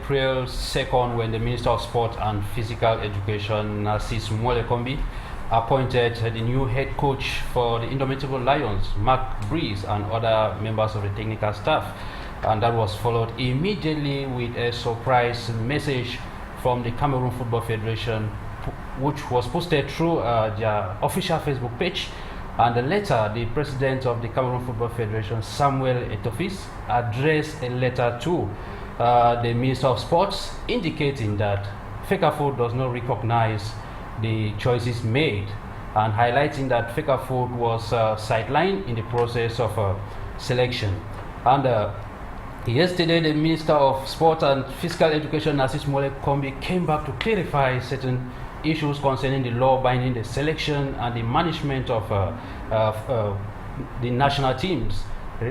April 2nd when the Minister of Sport and Physical Education, Narcisse Molekombi, appointed the new head coach for the Indomitable Lions, Mark Breeze, and other members of the technical staff. And that was followed immediately with a surprise message from the Cameroon Football Federation, which was posted through their official Facebook page. And later, the president of the Cameroon Football Federation, Samuel Etofis, addressed a letter to the Minister of Sports, indicating that Fecafoot does not recognize the choices made, and highlighting that Fecafoot was sidelined in the process of selection. And yesterday, the Minister of Sport and Physical Education, Narcisse Molekombi, came back to clarify certain issues concerning the law binding the selection and the management of the national teams,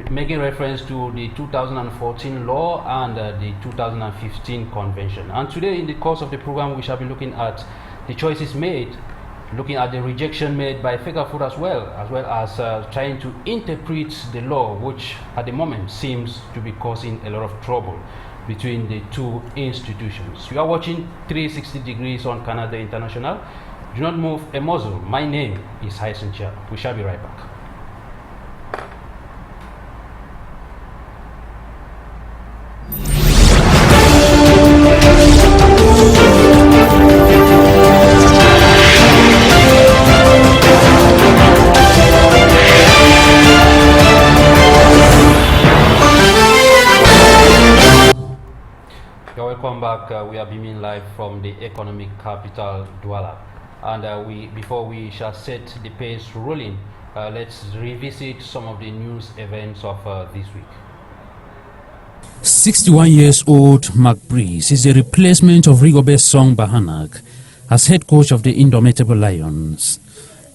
making reference to the 2014 law and the 2015 convention. And today, in the course of the program, we shall be looking at the choices made, looking at the rejection made by Fecafoot as well as trying to interpret the law, which at the moment seems to be causing a lot of trouble between the two institutions. You are watching 360 Degrees on Canal International. Do not move a muscle. My name is Hyncenth. We shall be right back. Welcome back. We are beaming live from the economic capital, Douala. And before we shall set the pace rolling, let's revisit some of the news events of this week. 61 years old Mark Breeze is the replacement of Rigobert Song Bahanak as head coach of the Indomitable Lions.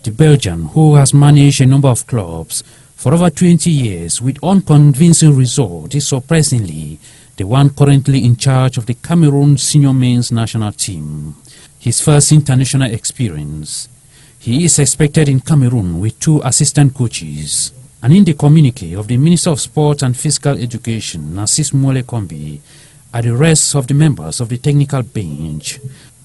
The Belgian, who has managed a number of clubs for over 20 years with unconvincing results, is surprisingly the one currently in charge of the Cameroon senior men's national team. His first international experience. He is expected in Cameroon with 2 assistant coaches. And in the communique of the Minister of Sport and Physical Education, Narcisse Molekombi, are the rest of the members of the technical bench.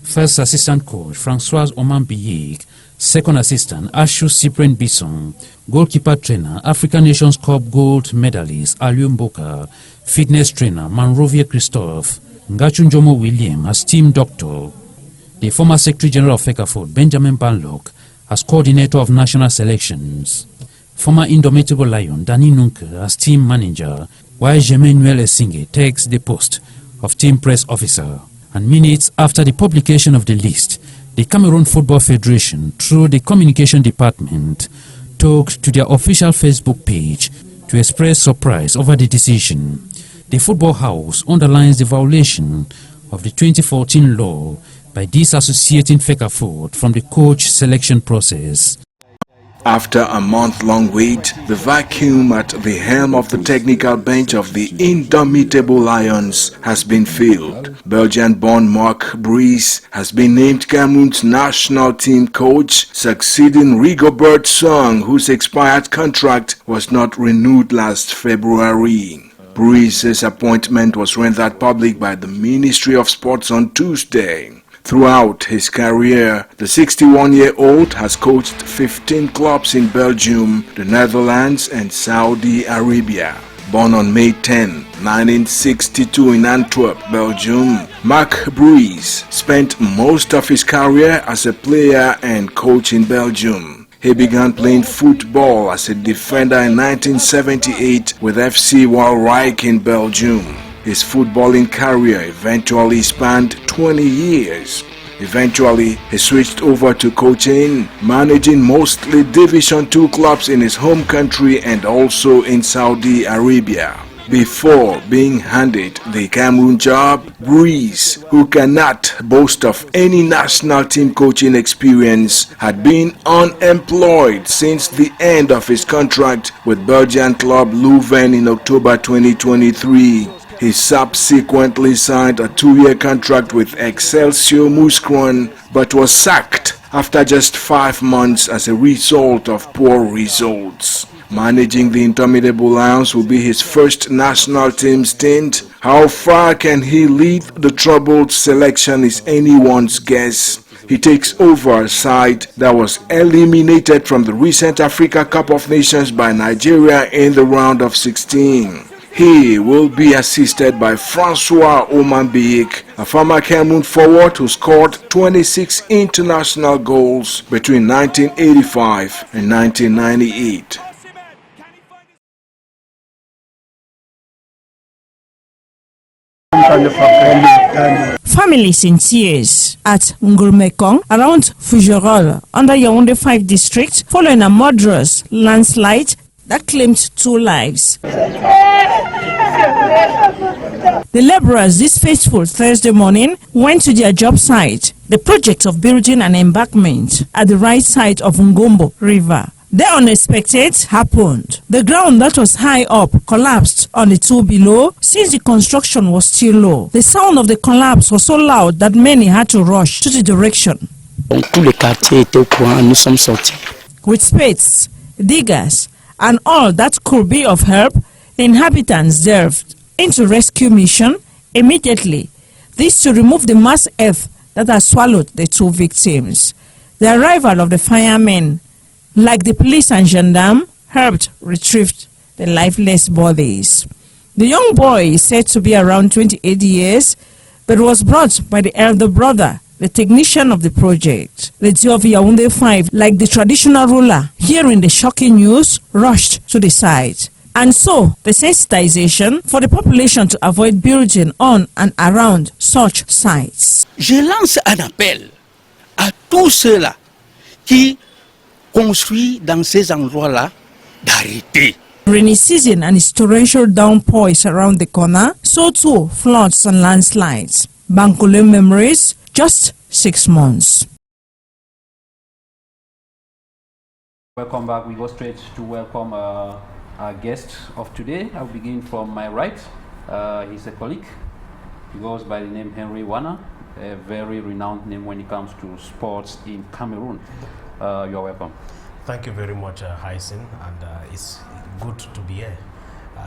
First assistant coach, Francois Oman Biyek. Second assistant, Ashu Cyprien Bisson. Goalkeeper trainer, African Nations Cup gold medalist, Aliou Mboka. Fitness trainer, Manrovier Christophe. Ngachunjomo William as team doctor. The former Secretary General of Fecafoot, Benjamin Banlock, as coordinator of national selections. Former Indomitable Lion, Danny Nunke, as team manager, while Jemenuel Esinge takes the post of team press officer. And minutes after the publication of the list, the Cameroon Football Federation, through the communication department, took to their official Facebook page to express surprise over the decision. The Football House underlines the violation of the 2014 law by disassociating Fecafoot from the coach selection process. After a month-long wait, the vacuum at the helm of the technical bench of the Indomitable Lions has been filled. Belgian-born Mark Breeze has been named Cameroon's national team coach, succeeding Rigobert Song, whose expired contract was not renewed last February. Breeze's appointment was rendered public by the Ministry of Sports on Tuesday. Throughout his career, the 61-year-old has coached 15 clubs in Belgium, the Netherlands and Saudi Arabia. Born on May 10, 1962 in Antwerp, Belgium, Mark Breeze spent most of his career as a player and coach in Belgium. He began playing football as a defender in 1978 with FC Waalwijk in Belgium. His footballing career eventually spanned 20 years. Eventually, he switched over to coaching, managing mostly Division II clubs in his home country and also in Saudi Arabia. Before being handed the Cameroon job, Breeze, who cannot boast of any national team coaching experience, had been unemployed since the end of his contract with Belgian club Leuven in October 2023. He subsequently signed a 2-year contract with Excelsior Mouscron, but was sacked after just 5 months as a result of poor results. Managing the Indomitable Lions will be his first national team stint. How far can he lead the troubled selection is anyone's guess. He takes over a side that was eliminated from the recent Africa Cup of Nations by Nigeria in the round of 16. He will be assisted by Francois Omanbiek, a former Cameroon forward who scored 26 international goals between 1985 and 1998. Families in tears at Ngulmekong around Fujerol under Yaoundé 5 district following a murderous landslide that claimed 2 lives. The laborers this fateful Thursday morning went to their job site, the project of building an embankment at the right side of Ngombo River. The unexpected happened. The ground that was high up collapsed on the 2 below since the construction was still low. The sound of the collapse was so loud that many had to rush to the direction. With spades, diggers, and all that could be of help, the inhabitants delved into rescue mission immediately. This to remove the mass earth that has swallowed the 2 victims. The arrival of the firemen, like the police and gendarme, helped retrieve the lifeless bodies. The young boy is said to be around 28 years, but was brought by the elder brother, the technician of the project. The Dio of Yaoundé 5, like the traditional ruler, hearing the shocking news, rushed to the site. And so, the sensitization for the population to avoid building on and around such sites. Je lance un appel à tous ceux-là qui construisent dans ces endroits-là d'arrêter. Rainy season and its torrential downpours around the corner, so too floods and landslides. Bankole memories, just 6 months. Welcome back. We go straight to welcome our guest of today. I'll begin from my right. He's a colleague. He goes by the name Henry WANA, a very renowned name when it comes to sports in Cameroon. You're welcome. Thank you very much, Hyncenth, and it's good to be here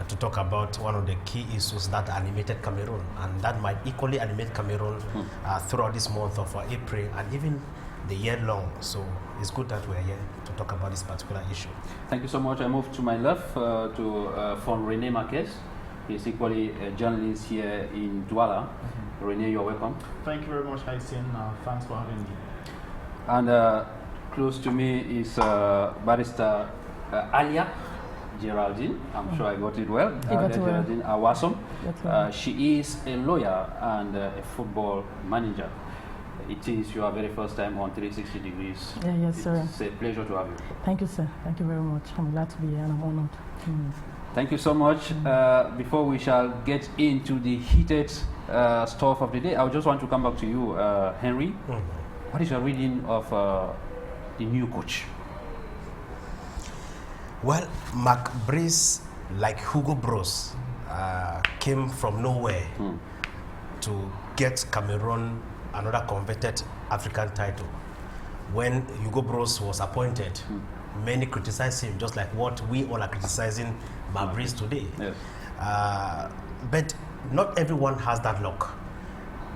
to talk about one of the key issues that animated Cameroon, and that might equally animate Cameroon throughout this month of April and even the year long. So it's good that we're here to talk about this particular issue. Thank you so much. I move to my left from RENE FON. He's equally a journalist here in Douala. RENE, you're welcome. Thank you very much, Hyncenth. Thanks for having me. And close to me is Barrister ALIAH Geraldine. I'm sure I got it well. Geraldine Awasom. She is a lawyer and a football manager. It is your very first time on 360 Degrees. Yes, sir. It's a pleasure to have you. Thank you, sir. Thank you very much. I'm glad to be here and I'm honored. Thank you so much. Before we shall get into the heated stuff of the day, I just want to come back to you, Henry. What is your reading of the new coach? Well, Mark Brees, like Hugo Bros, came from nowhere to get Cameroon another coveted African title. When Hugo Bros was appointed, many criticized him, just like what we all are criticizing Mark Brees today. Yes. But not everyone has that luck.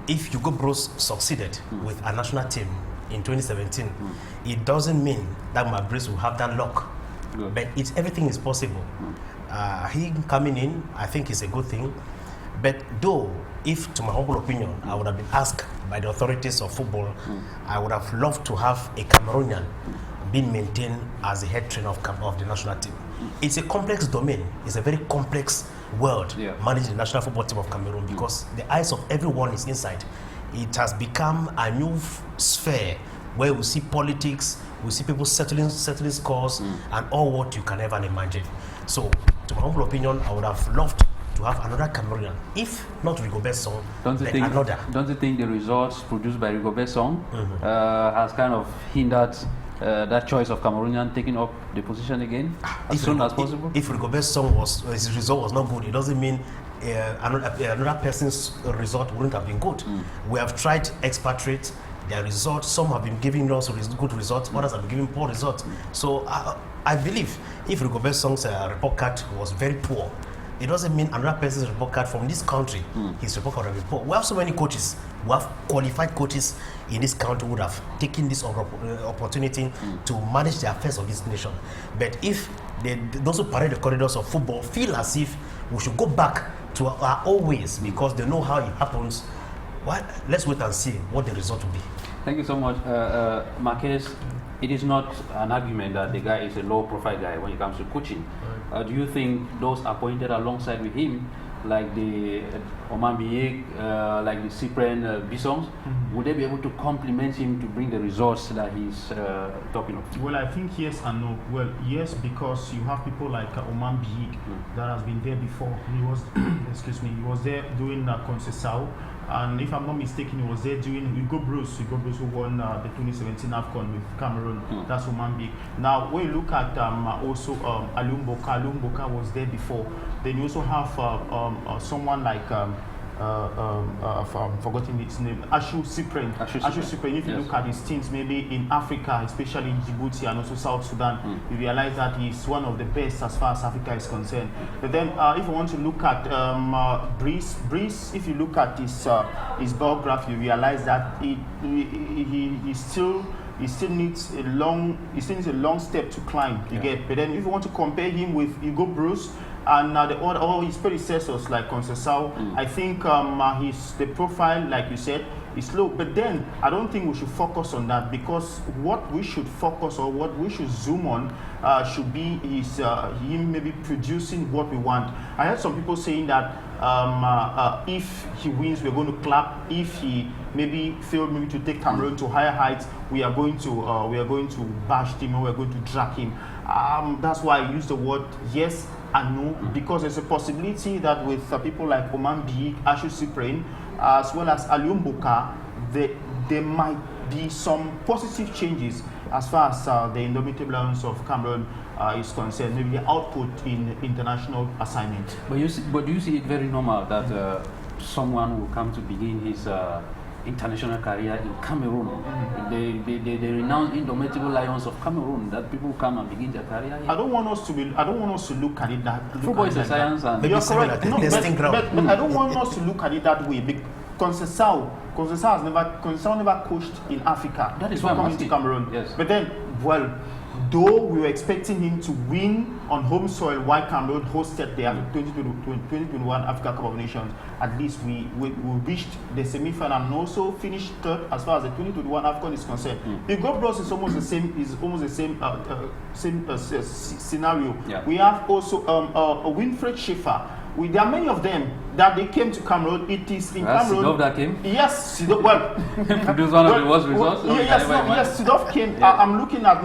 If Hugo Bros succeeded with a national team in 2017, it doesn't mean that Mark Brees will have that luck. Good. But everything is possible. He coming in, I think, is a good thing. But though, if, to my humble opinion, I would have been asked by the authorities of football, I would have loved to have a Cameroonian being maintained as the head trainer of the national team. It's a complex domain. It's a very complex world, managing the national football team of Cameroon, because the eyes of everyone is inside. It has become a new sphere where we see politics, we see people settling scores, and all what you can ever imagine. So, to my humble opinion, I would have loved to have another Cameroonian, if not Rigobert Song, then another. Don't you think the results produced by Rigobert Song has kind of hindered that choice of Cameroonian taking up the position again as soon as possible? If Rigobert Song his result was not good, it doesn't mean another person's result wouldn't have been good. We have tried expatriate their results. Some have been giving us good results, others have been giving poor results. So I believe if Rigobert Song's report card was very poor, it doesn't mean another person's report card from this country, his report card will be poor. We have so many coaches, we have qualified coaches in this country who would have taken this opportunity to manage the affairs of this nation. But if those who parade the corridors of football feel as if we should go back to our old ways because they know how it happens, well, let's wait and see what the result will be. Thank you so much. Marquez, it is not an argument that the guy is a low-profile guy when it comes to coaching. Do you think those appointed alongside with him, like the Oman Biek, like the Cyprian Bissons, would they be able to complement him to bring the results that he's talking of? Well, I think yes and no. Well, yes, because you have people like Oman Biek that has been there before. He was, excuse me, he was there doing Conceição. And if I'm not mistaken, he was there doing Hugo Bruce who won the 2017 AFCON with Cameroon. That's Oman Biek. Now, when you look at also Aliou Mboka was there before. Then you also have someone like I'm forgetting its name, Ashu Cyprian. If you look at his teams, maybe in Africa, especially in Djibouti and also South Sudan, you realize that he's one of the best as far as Africa is concerned. But then, if you want to look at Breeze, if you look at his biography, you realize that he still needs a long step to climb. You get, but then if you want to compare him with Hugo Bruce and all his predecessors like Conceição, I think the profile, like you said, is low. But then I don't think we should focus on that, because what we should focus on, what we should zoom on, should be him maybe producing what we want. I heard some people saying that if he wins, we're going to clap. If he maybe failed maybe to take Cameroon to higher heights, we are going to bash him, or we're going to drag him. That's why I use the word yes and no, because there's a possibility that with people like Oman Biek, Ashu Cyprian, as well as Aliou Mboka, there might be some positive changes as far as the indomitable lions of Cameroon is concerned, maybe the output in international assignment. But do you see it very normal that someone will come to begin his international career in Cameroon? The renowned indomitable lions of Cameroon, that people come and begin their career here? I don't want us to look at it that. Football is a science, and you're correct. No, but I don't want us to look at it that way. Conceição never coached in Africa. That is why coming to Cameroon. Yes. But then, well, though we were expecting him to win on home soil while Cameroon hosted the 2021 Africa Cup of Nations, at least we reached the semi-final and also finished third as far as the 2021 AFCON is concerned. The goal bros is almost the same scenario. Yeah. We have also Winfred Schäfer. There are many of them that they came to Cameroon. It is in Cameroon. Sidov that came? Yes, Sidov. Well, produced one of the worst results. Yes, Sidov came. Yeah. I'm looking at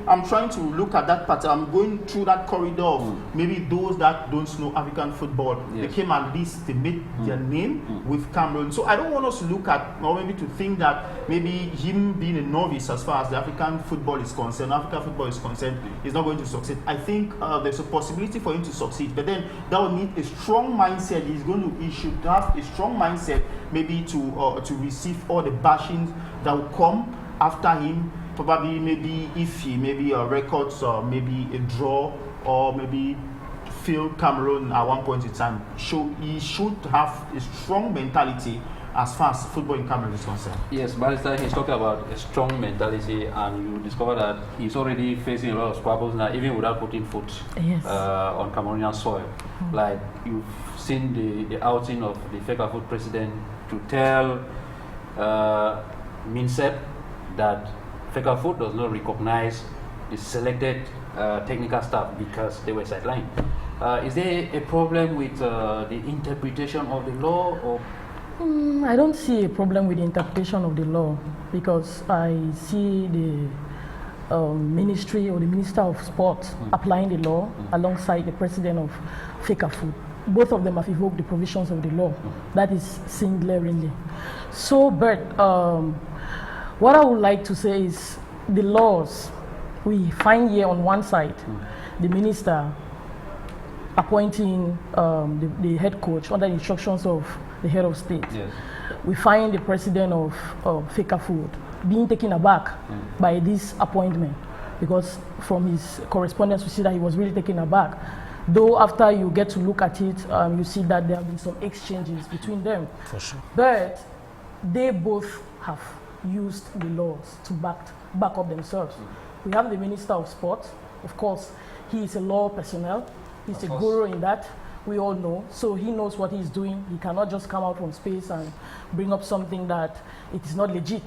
I'm trying to look at that pattern. I'm going through that corridor of maybe those that don't know African football. Yes. They came at least, they made their name with Cameroon. So I don't want us to look at, or maybe to think that maybe him being a novice as far as the African football is concerned, is not going to succeed. I think there's a possibility for him to succeed, but then that will need a strong mindset. He should have a strong mindset, maybe to receive all the bashings that will come after him. Probably, maybe if he records or maybe a draw or maybe failed Cameroon at one point in time. He should have a strong mentality as far as football in Cameroon is concerned. Yes, Barrister, he's talking about a strong mentality, and you discover that he's already facing a lot of squabbles now, even without putting foot on Cameroonian soil. Like, you've seen the outing of the Fecafoot president to tell Minsep that Fecafoot does not recognize the selected technical staff because they were sidelined. Is there a problem with the interpretation of the law, or? I don't see a problem with the interpretation of the law, because I see the ministry or the Minister of Sport applying the law alongside the president of Fecafoot. Both of them have evoked the provisions of the law. That is seen glaringly. So, but what I would like to say is the laws we find here on one side, the minister appointing the head coach under the instructions of the head of state. Yes. We find the president of Fecafoot being taken aback by this appointment, because from his correspondence we see that he was really taken aback. Though after you get to look at it, you see that there have been some exchanges between them. For sure. But they both have used the laws to back up themselves. We have the Minister of Sport. Of course, he is a law personnel. He's a guru in that. We all know. So he knows what he's doing. He cannot just come out from space and bring up something that it is not legit.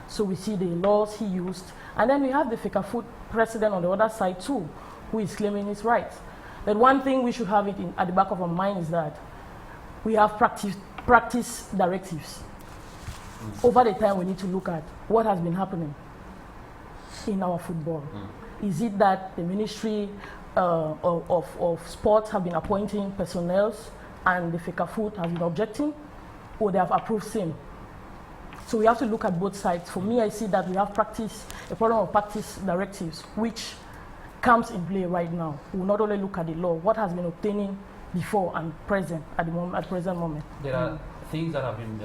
So we see the laws he used. And then we have the Fecafoot president on the other side too, who is claiming his rights. But one thing we should have it at the back of our mind is that we have practice directives. Over the time, we need to look at what has been happening in our football. Is it that the Ministry of Sports have been appointing personnel and the Fecafoot has been objecting, or they have approved same? So we have to look at both sides. For me, I see that we have a problem of practice directives, which comes in play right now. We will not only look at the law, what has been obtaining before and present at the present moment. There are things that have been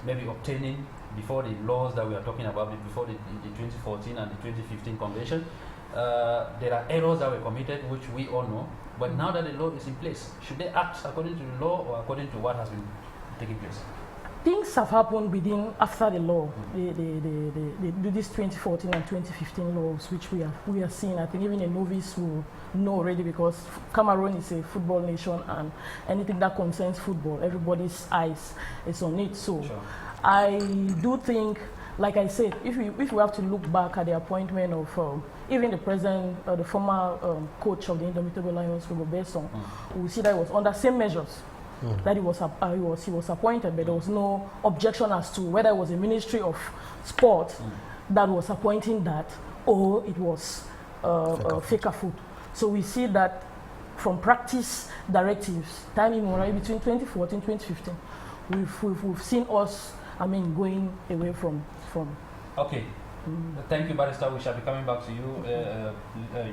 maybe obtaining before the laws that we are talking about, before the 2014 and the 2015 convention. There are errors that were committed, which we all know. But now that the law is in place, should they act according to the law or according to what has been taking place? Things have happened after the law, this 2014 and 2015 laws, which we are seeing. I think even a novice will know already, because Cameroon is a football nation, and anything that concerns football, everybody's eyes is on it. So sure. I do think, like I said, if we have to look back at the appointment of even the former coach of the Indomitable Lions, we will see that it was under same measures. That he was appointed, but there was no objection as to whether it was the Ministry of Sport that was appointing that, or it was Fecafoot. So we see that from practice directives, time immemorial, between 2014 and 2015, we've seen us, going away from. Okay. Thank you, Barrister. We shall be coming back to you,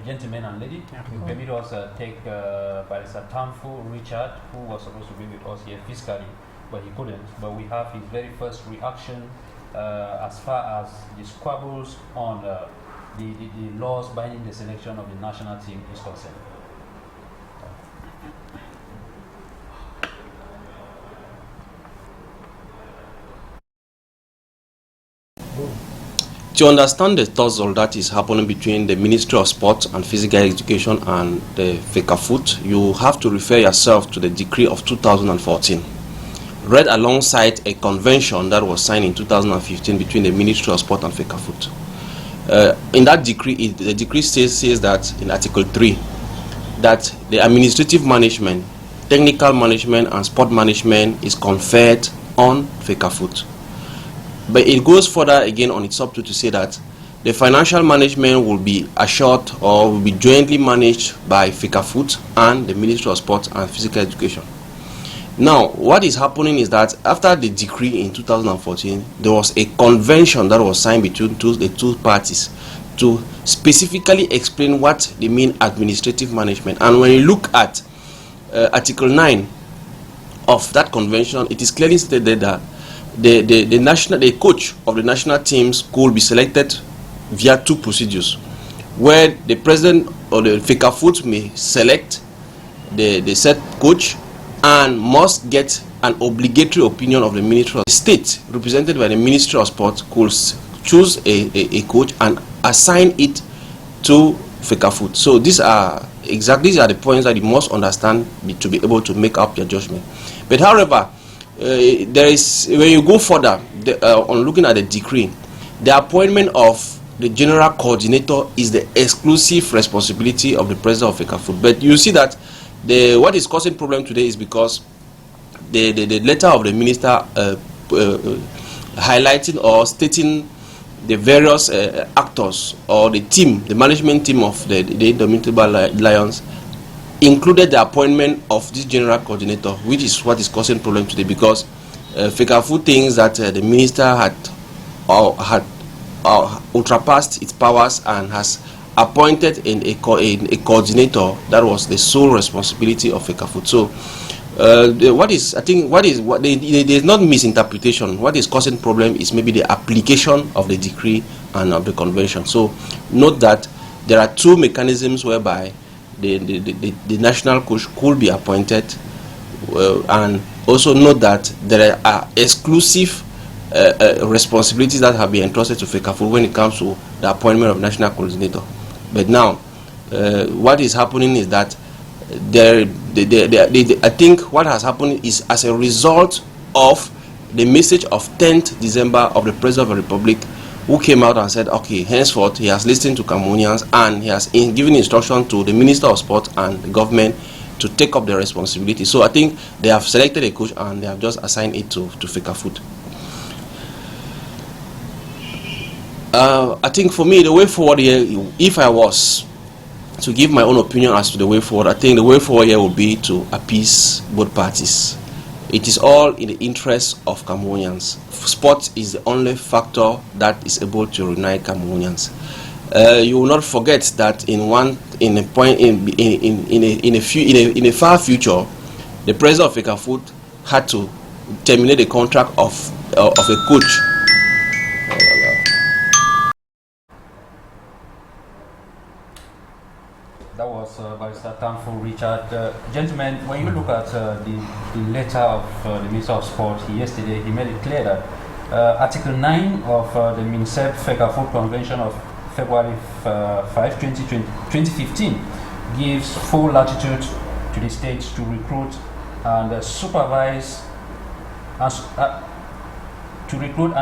gentlemen and lady. Permit us take Barrister TAMFU Richard, who was supposed to be with us here physically, but he couldn't. But we have his very first reaction as far as the squabbles on the laws binding the selection of the national team is concerned. To understand the tussle that is happening between the Ministry of Sport and Physical Education and the Fecafoot, you have to refer yourself to the decree of 2014, read alongside a convention that was signed in 2015 between the Ministry of Sport and Fecafoot. In that decree, the decree says that in Article 3, that the administrative management, technical management and sport management is conferred on Fecafoot. But it goes further again on its subtotal to say that the financial management will be assured or will be jointly managed by Fecafoot and the Ministry of Sport and Physical Education. Now, what is happening is that after the decree in 2014, there was a convention that was signed between the two parties to specifically explain what they mean administrative management. And when you look at Article 9 of that convention, it is clearly stated that the coach of the national teams could be selected via two procedures, where the president or the Fecafoot may select the said coach and must get an obligatory opinion of the Ministry of State, represented by the Ministry of Sport, could choose a coach and assign it to Fecafoot. So these are the points that you must understand to be able to make up your judgment. But however, there is, when you go further on looking at the decree, the appointment of the general coordinator is the exclusive responsibility of the president of Fecafoot. But you see that what is causing problem today is because the letter of the minister highlighting or stating the various actors or the management team of the Indomitable Lions included the appointment of this general coordinator, which is what is causing problem today, because Fecafoot thinks that the minister had ultrapassed its powers and has appointed a coordinator that was the sole responsibility of Fecafoot. So there's not misinterpretation. What is causing problem is maybe the application of the decree and of the convention. So note that there are two mechanisms whereby the national coach could be appointed, and also note that there are exclusive responsibilities that have been entrusted to Fecafoot when it comes to the appointment of national coordinator. But now, what is happening is that I think what has happened is as a result of the message of 10th December of the President of the Republic, who came out and said, okay, henceforth he has listened to Cameroonians and he has given instruction to the Minister of Sport and the government to take up the responsibility. So I think they have selected a coach and they have just assigned it to Fecafoot. I think for me, the way forward here, if I was to give my own opinion as to the way forward, I think the way forward here would be to appease both parties. It is all in the interest of Cameroonians. Sport is the only factor that is able to unite Cameroonians. You will not forget that in a far future, the president of Fecafoot had to terminate the contract of a coach. That was Barrister TAMFU Richard. Gentlemen, when you look at the letter of the Minister of Sport yesterday, he made it clear that Article 9 of the Minsep Fecafoot Convention of February 5, 2015 gives full latitude to the states to recruit and supervise and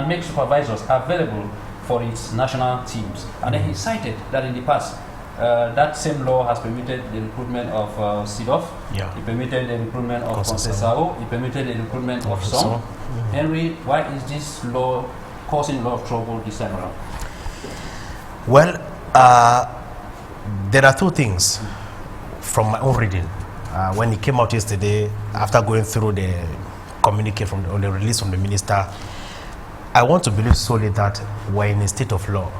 make supervisors available for its national teams. And then he cited that in the past, that same law has permitted the recruitment of Sidov, it permitted the recruitment of Concesao, it permitted the recruitment of Song. Henry, why is this law causing a lot of trouble this time around? Well, there are two things from my own reading. When it came out yesterday, after going through the communique or the release from the minister, I want to believe solely that we're in a state of law.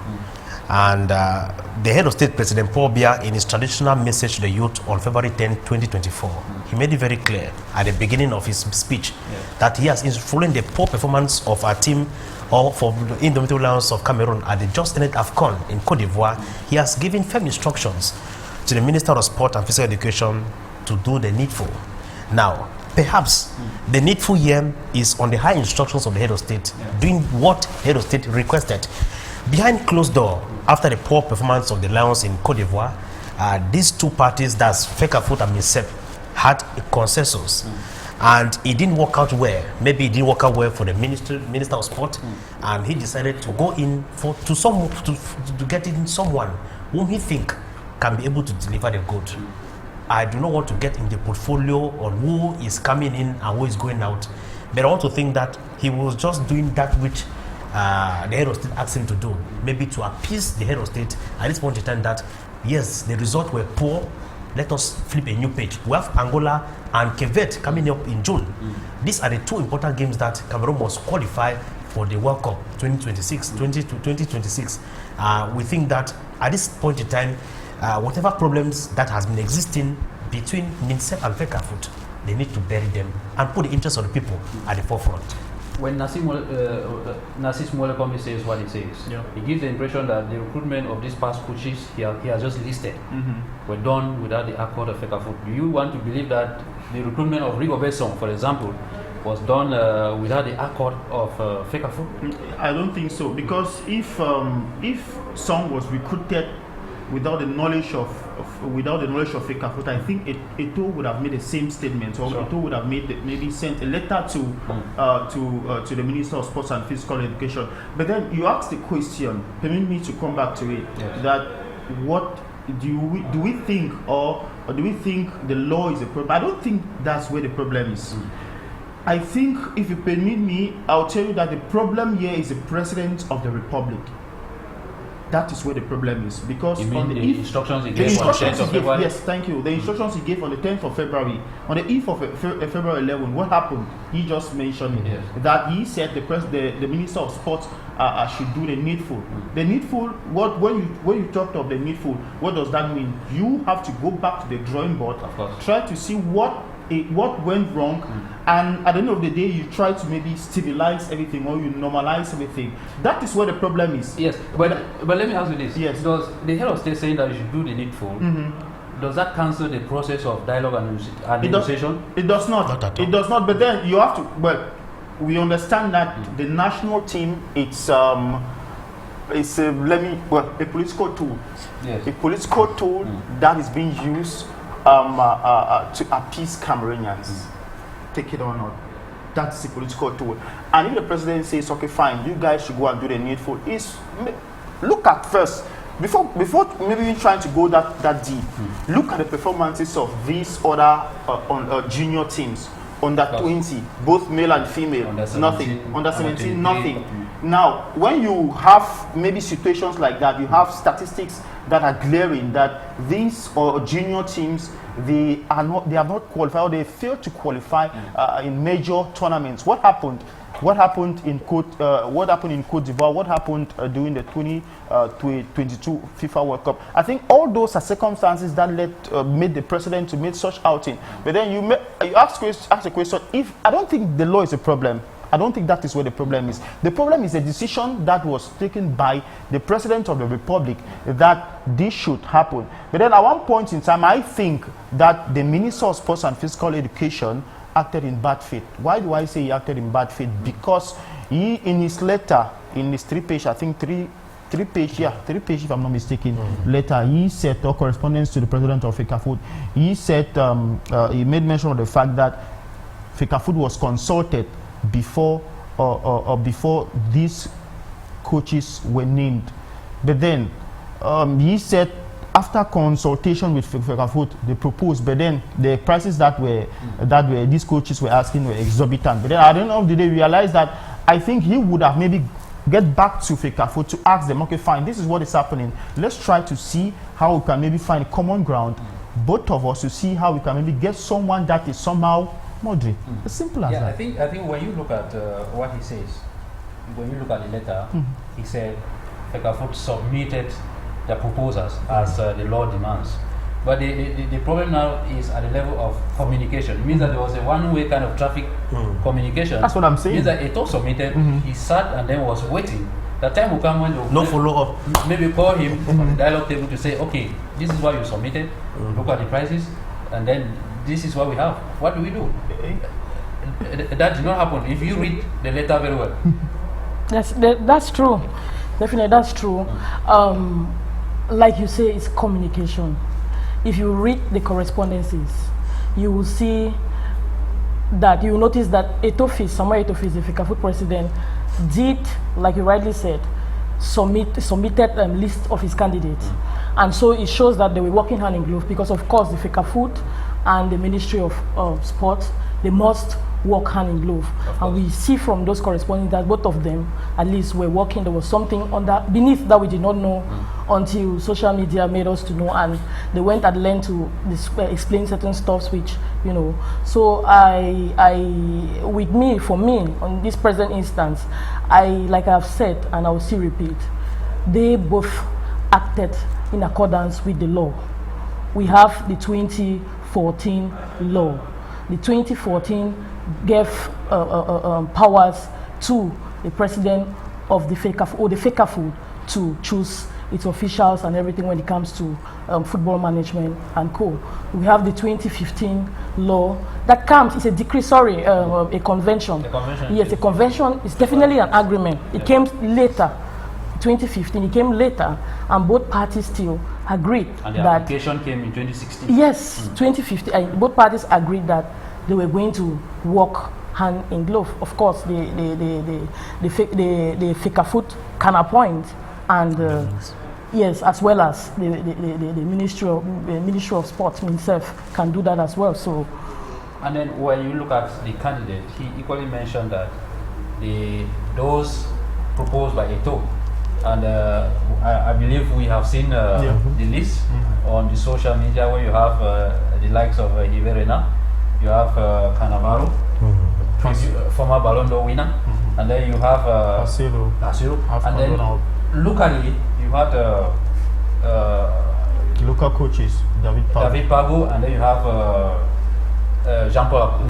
And the head of state, President Paul Biya, in his traditional message to the youth on February 10, 2024, he made it very clear at the beginning of his speech that he has, following the poor performance of our team or for the Indomitable Lions of Cameroon at the just ended AFCON in Côte d'Ivoire, he has given firm instructions to the Minister of Sport and Physical Education to do the needful. Now, perhaps the needful here is on the high instructions of the head of state, doing what head of state requested. Behind closed door, after the poor performance of the Lions in Côte d'Ivoire, these two parties, that's Fecafoot and Minsep, had a consensus. And it didn't work out well. Maybe it didn't work out well for the Minister of Sport, and he decided to go in to get in someone whom he think can be able to deliver the good. I do not want to get in the portfolio on who is coming in and who is going out, but I want to think that he was just doing that which the head of state asked him to do, maybe to appease the head of state at this point in time that yes, the results were poor, let us flip a new page. We have Angola and Quebec coming up in June. These are the two important games that Cameroon must qualify for the World Cup 2026. We think that at this point in time, whatever problems that has been existing between Minsep and Fecafoot, they need to bury them and put the interests of the people at the forefront. When Narcisse Molekombi says what he says, he gives the impression that the recruitment of these past coaches he has just listed were done without the accord of Fecafoot. Do you want to believe that the recruitment of Rigobert Song, for example, was done without the accord of Fecafoot? I don't think so, because if Song was recruited without the knowledge of Fecafoot, I think Eto'o would have made the same statement, or Eto'o would have maybe sent a letter to the Minister of Sports and Physical Education. But then you asked the question, permit me to come back to it, that what do we think, or do we think the law is a problem? I don't think that's where the problem is. I think, if you permit me, I'll tell you that the problem here is the President of the Republic. That is where the problem is, because You mean on the eve, instructions he the gave on the instructions 10th of he gave, February? yes, thank you. The instructions he gave on the 10th of February, on the eve of February 11, what happened? He just mentioned Yes. that he said the Minister of Sports should do the needful. The needful, when you talked of the needful, what does that mean? You have to go back to the drawing board, Of course. try to see what went wrong, and at the end of the day you try to maybe stabilize everything, or you normalize everything. That is where the problem is. Yes, but let me ask you this. Yes. Does the head of state saying that you should do the needful, does that cancel the process of dialogue and negotiation? It does not. Not at all. It does not. But then you have to. Well, we understand that the national team, it's a political tool. Yes. A political tool that is being used to appease Cameroonians. Take it or not. That's a political tool. And if the president says, okay, fine, you guys should go and do the needful, look at first, before maybe even trying to go that deep, look at the performances of these other junior teams. Under 20, both male and female, Under 17, nothing. Under 17, nothing. Mm. Now, when you have maybe situations like that, you have statistics that are glaring that these junior teams, they have not qualified, or they failed to qualify in major tournaments. What happened? What happened in Cote d'Ivoire? What happened during the 2022 FIFA World Cup? I think all those are circumstances that made the president to make such outing. But then you ask a question. If I don't think the law is a problem. I don't think that is where the problem is. The problem is a decision that was taken by the President of the Republic that this should happen. But then at one point in time, I think that the Minister of Sports and Physical Education acted in bad faith. Why do I say he acted in bad faith? Because he, in his letter, in his three-page if I'm not mistaken, letter, he said, or correspondence to the president of Fecafoot, he said, he made mention of the fact that Fecafoot was consulted before these coaches were named. But then he said, after consultation with Fecafoot, they proposed, but then the prices that these coaches were asking were exorbitant. But then at the end of the day, realized that I think he would have maybe get back to Fecafoot to ask them, okay, fine, this is what is happening. Let's try to see how we can maybe find common ground, both of us, to see how we can maybe get someone that is somehow moderate. As simple as that. I think when you look at what he says, when you look at the letter, he said Fecafoot submitted the proposals as the law demands. But the problem now is at the level of communication. It means that there was a one-way kind of traffic communication. That's what I'm saying. It means that Eto'o submitted, he sat and then was waiting. The time will come when no follow-up. Maybe call him on the dialogue table to say, okay, this is what you submitted, look at the prices, and then this is what we have. What do we do? That did not happen. If you read the letter very well. That's true. Definitely, that's true. Like you say, it's communication. If you read the correspondences, you will see that, you will notice that Samuel Eto'o, the Fecafoot president, did, like you rightly said, submitted a list of his candidates. And so it shows that they were working hand in glove, because of course the Fecafoot and the Ministry of Sports, they must work hand in glove. And we see from those correspondings that both of them at least were working. There was something beneath that we did not know until social media made us to know, and they went at length to explain certain stuffs which, you know. So for me, on this present instance, like I've said, and I will still repeat, they both acted in accordance with the law. We have the 2014 law. The 2014 gave powers to the president of the Fecafoot to choose its officials and everything when it comes to football management and co. We have the 2015 law that comes, it's a decree, a convention. Yes, a convention is definitely an agreement. It came later, 2015, it came later, and both parties still agreed. And the application came in 2016? Yes, 2015, both parties agreed that they were going to work hand in glove. Of course, the Fecafoot can appoint, and yes, as well as the Ministry of Sports, Minsep, can do that as well. So, and then when you look at the candidate, he equally mentioned that those proposed by Eto'o And I believe we have seen the list on the social media where you have the likes of Iverena, you have Cannavaro, former Ballon d'Or winner, and then you have Asiro. And then locally you have local coaches, David Pago, and then you have Jean-Paul.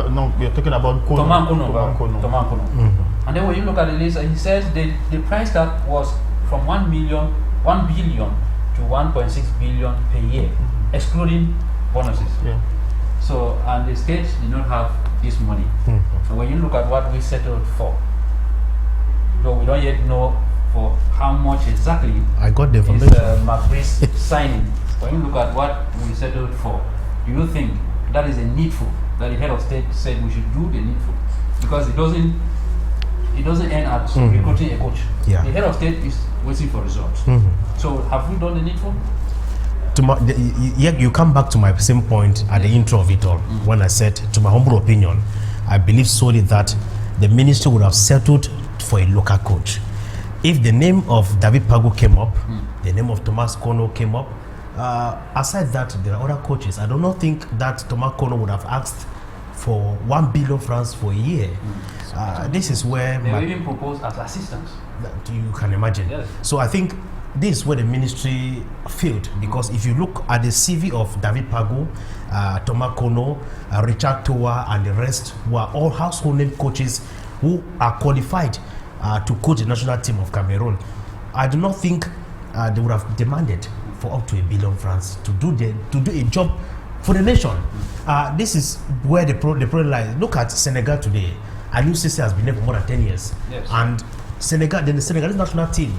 No, you're talking about Thomas Kono. And then when you look at the list, he says the price tag was from 1 billion to 1.6 billion per year, excluding bonuses. So, and the state did not have this money. So when you look at what we settled for, though we don't yet know for how much exactly I got the information. Is Mark Brees signing. When you look at what we settled for, do you think that is a needful, that the head of state said we should do the needful? Because it doesn't end at recruiting a coach. The head of state is waiting for results. So have we done the needful? You come back to my same point at the intro of it all, when I said, to my humble opinion, I believe solely that the ministry would have settled for a local coach. If the name of David Pago came up, the name of Thomas Kono came up, aside that, there are other coaches. I do not think that Thomas Kono would have asked for 1 billion francs for a year. This is where they were even proposed as assistants. You can imagine. So I think this is where the ministry failed, because if you look at the CV of David Pago, Thomas Kono, Richard Toa, and the rest, who are all household name coaches who are qualified to coach the national team of Cameroon, I do not think they would have demanded for up to 1 billion francs to do a job for the nation. This is where the problem lies. Look at Senegal today. Aliou Cisse has been there for more than 10 years. And the Senegalese national team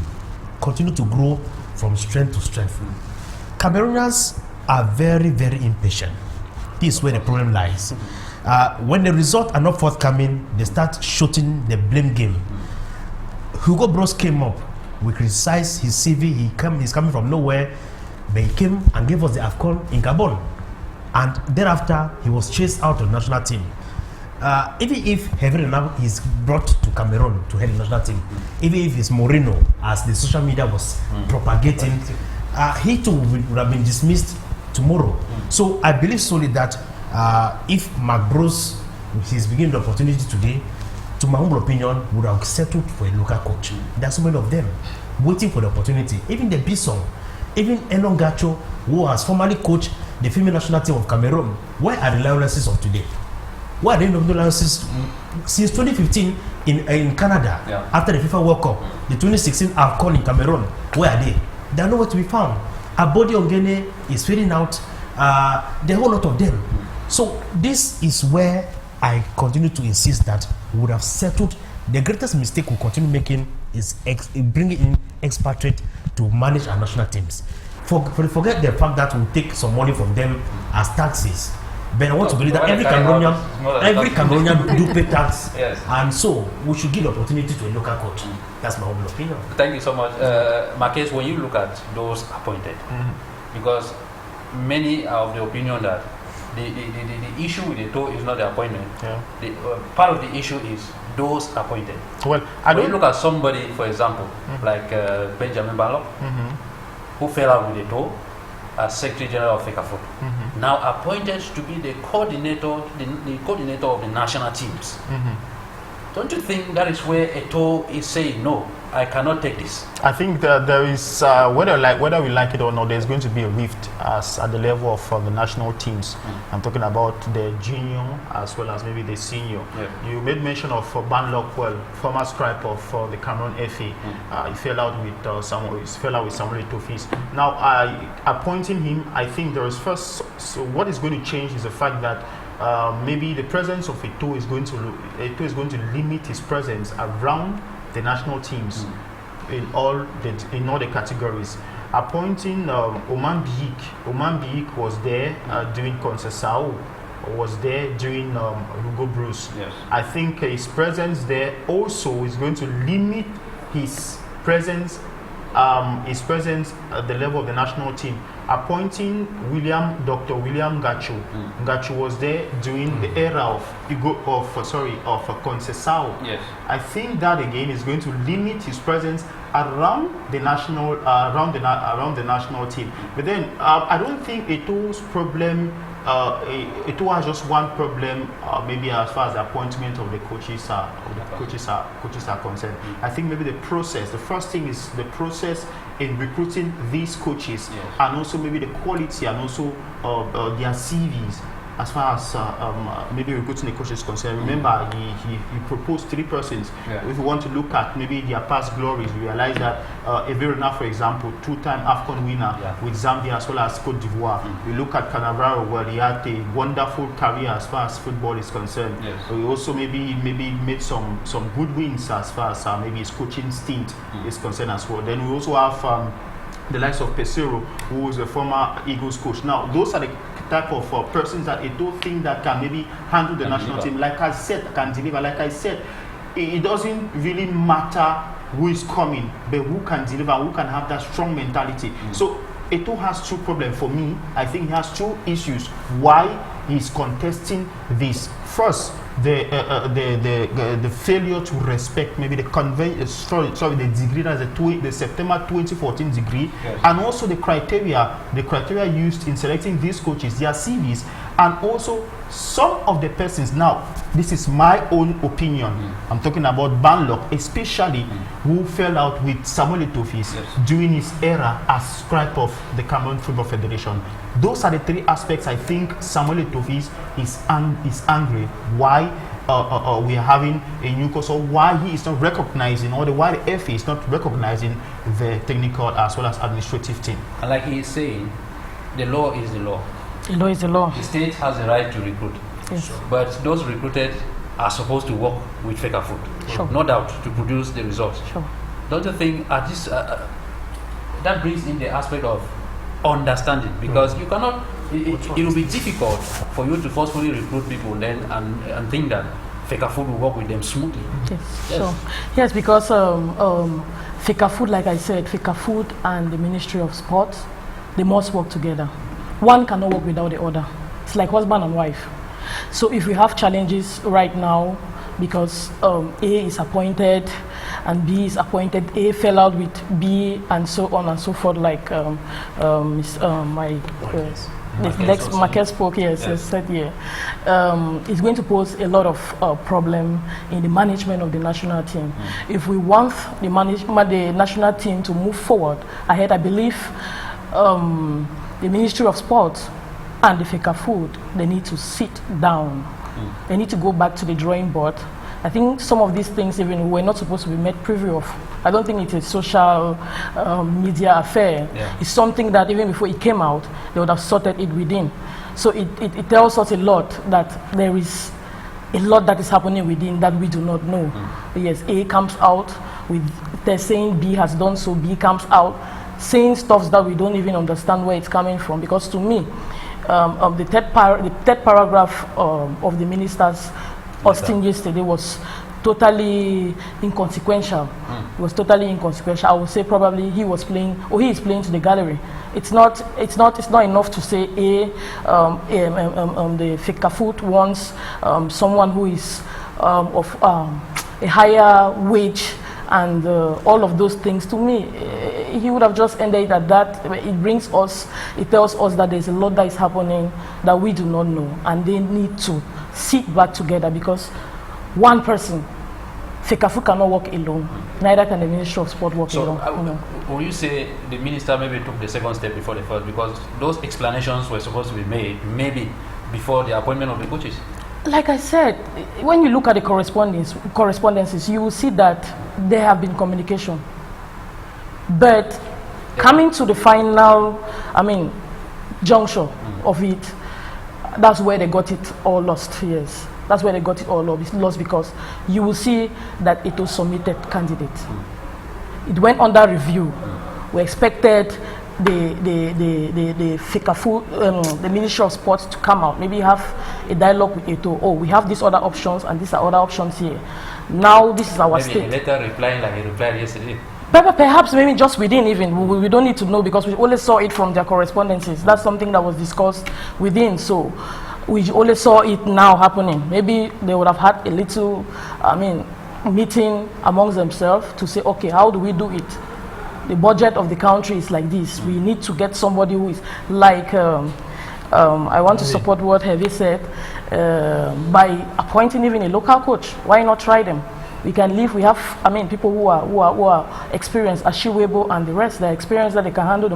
continue to grow from strength to strength. Cameroonians are very, very impatient. This is where the problem lies. When the results are not forthcoming, they start shooting the blame game. Hugo Bros came up. We criticized his CV. He's coming from nowhere. But he came and gave us the AFCON in Gabon. And thereafter, he was chased out of the national team. Even if Hervé is brought to Cameroon to head the national team, even if it's Moreno, as the social media was propagating, he too would have been dismissed tomorrow. So I believe solely that if Mark Bros is beginning the opportunity today, to my humble opinion, would have settled for a local coach. There are so many of them waiting for the opportunity. Even the Bisson, even Enon Gacho, who has formerly coached the female national team of Cameroon. Where are the Lionesses of today? Where are the Lionesses since 2015 in Canada, after the FIFA World Cup, the 2016 AFCON in Cameroon? Where are they? They are nowhere to be found. Abodi Ongene is fading out. There are a whole lot of them. So this is where I continue to insist that we would have settled. The greatest mistake we continue making is bringing in expatriates to manage our national teams. Forget the fact that we take some money from them as taxes. But I want to believe that every Cameroonian do pay tax, and so we should give the opportunity to a local coach. That's my own opinion. Thank you so much, Marquez. When you look at those appointed, because many are of the opinion that the issue with the toe is not the appointment. Part of the issue is those appointed. Well, when you look at somebody, for example, like Benjamin Ballock, who fell out with the toe as Secretary General of Fecafoot, now appointed to be the coordinator, the coordinator of the national teams. Don't you think that is where Eto'o is saying, no, I cannot take this? I think that there is, whether we like it or not, there's going to be a rift at the level of the national teams. I'm talking about the junior as well as maybe the senior. You made mention of Ban Lockwell, former scribe of the Cameroon FA. He fell out with Samuel Eto'o. Now, appointing him, I think there is first. So what is going to change is the fact that maybe the presence of Eto'o is going to limit his presence around the national teams in all the categories. Appointing Oman Biik was there during Conceição, was there during Hugo Bruce. I think his presence there also is going to limit his presence his presence at the level of the national team, appointing Dr. William Gacho. Gacho was there during the era of Conceição. Yes. I think that again is going to limit his presence around the national around the national team. But then I don't think Eto's problem. Eto has just one problem, maybe as far as the appointment of the coaches are concerned. I think maybe the process. The first thing is the process in recruiting these coaches, and also maybe the quality and also their CVs. As far as maybe recruiting the coaches is concerned, remember he proposed 3 persons. If you want to look at maybe their past glories, you realize that Everina, for example, 2-time AFCON winner with Zambia as well as Cote d'Ivoire. You look at Cannavaro, where he had a wonderful career as far as football is concerned. We also maybe made some good wins as far as maybe his coaching stint is concerned as well. Then we also have the likes of Pesero, who was a former Eagles coach. Now, those are the type of persons that I don't think that can maybe handle the national team. Like I said, can deliver. Like I said, it doesn't really matter who is coming, but who can deliver, who can have that strong mentality. So Eto has 2 problems for me. I think he has 2 issues why he's contesting this. First, the failure to respect maybe the the degree, that's the September 2014 degree, and also the criteria used in selecting these coaches, their CVs, and also some of the persons. Now, this is my own opinion. I'm talking about Banlock, especially who fell out with Samuel Etofis during his era as scribe of the Cameroon Football Federation. Those are the 3 aspects I think Samuel Etofis is angry. Why we are having a new coach, or why he is not recognizing, or why the FA is not recognizing the technical as well as administrative team. And like he is saying, the law is the law. The law is the law. The state has the right to recruit. But those recruited are supposed to work with Fecafoot, no doubt, to produce the results. Don't you think at this that brings in the aspect of understanding, because you cannot. It will be difficult for you to forcefully recruit people then and think that Fecafoot will work with them smoothly. Yes, because Fecafoot, like I said, Fecafoot and the Ministry of Sports, they must work together. One cannot work without the other. It's like husband and wife. So if we have challenges right now, because A is appointed and B is appointed, A fell out with B, and so on and so forth, like Marquez spoke, said it's going to pose a lot of problem in the management of the national team. If we want the national team to move forward ahead, I believe the Ministry of Sports and the Fecafoot, they need to sit down. They need to go back to the drawing board. I think some of these things even were not supposed to be made preview of. I don't think it's a social media affair. It's something that even before it came out, they would have sorted it within. So it tells us a lot that there is a lot that is happening within that we do not know. Yes, A comes out with they're saying B has done so, B comes out saying stuff that we don't even understand where it's coming from. Because to me, the third paragraph of the minister's Austin yesterday was totally inconsequential. It was totally inconsequential. I would say probably he was playing, or he is playing to the gallery. It's not enough to say the Fecafoot wants someone who is of a higher wage and all of those things. To me, he would have just ended at that. It tells us that there's a lot that is happening that we do not know, and they need to sit back together, because one person, Fecafoot cannot work alone. Neither can the Ministry of Sport work alone. When you say the minister maybe took the second step before the first, because those explanations were supposed to be made maybe before the appointment of the coaches. Like I said, when you look at the correspondences, you will see that there have been communication. But coming to the final, juncture of it, that's where they got it all lost. Yes, that's where they got it all lost, because you will see that it was submitted candidates. It went under review. We expected the Fecafoot, the Ministry of Sports to come out, maybe have a dialogue with Eto. Oh, we have these other options and these are other options here. Now this is our state. Maybe a letter replying like he replied yesterday. Perhaps maybe just within even, we don't need to know because we only saw it from their correspondences. That's something that was discussed within, so we only saw it now happening. Maybe they would have had a little, meeting amongst themselves to say, okay, how do we do it? The budget of the country is like this. We need to get somebody who is like, I want to support what Heavy said, by appointing even a local coach. Why not try them? We can leave, we have, people who are experienced, Ashiwebo and the rest, they're experienced that they can handle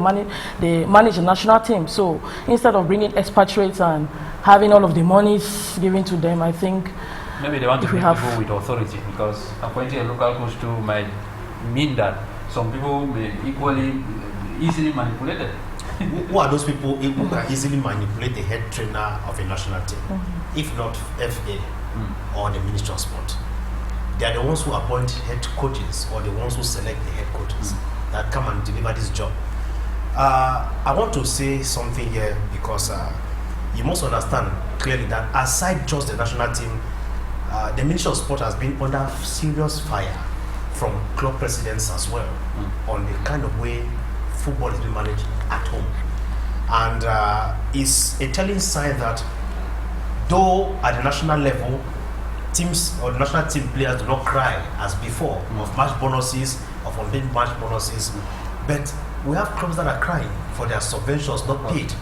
they manage the national team. So instead of bringing expatriates and having all of the monies given to them, I think maybe they want to bring people with authority, because appointing a local coach too might mean that some people may easily manipulated. Who are those people who can easily manipulate the head trainer of a national team, if not FA or the Ministry of Sport? They are the ones who appoint head coaches or the ones who select the head coaches that come and deliver this job. I want to say something here because you must understand clearly that aside just the national team, the Ministry of Sport has been under serious fire from club presidents as well on the kind of way football is being managed at home. And it's a telling sign that though at the national level, teams or the national team players do not cry as before of match bonuses, of unpaid match bonuses, but we have clubs that are crying for their subventions not paid.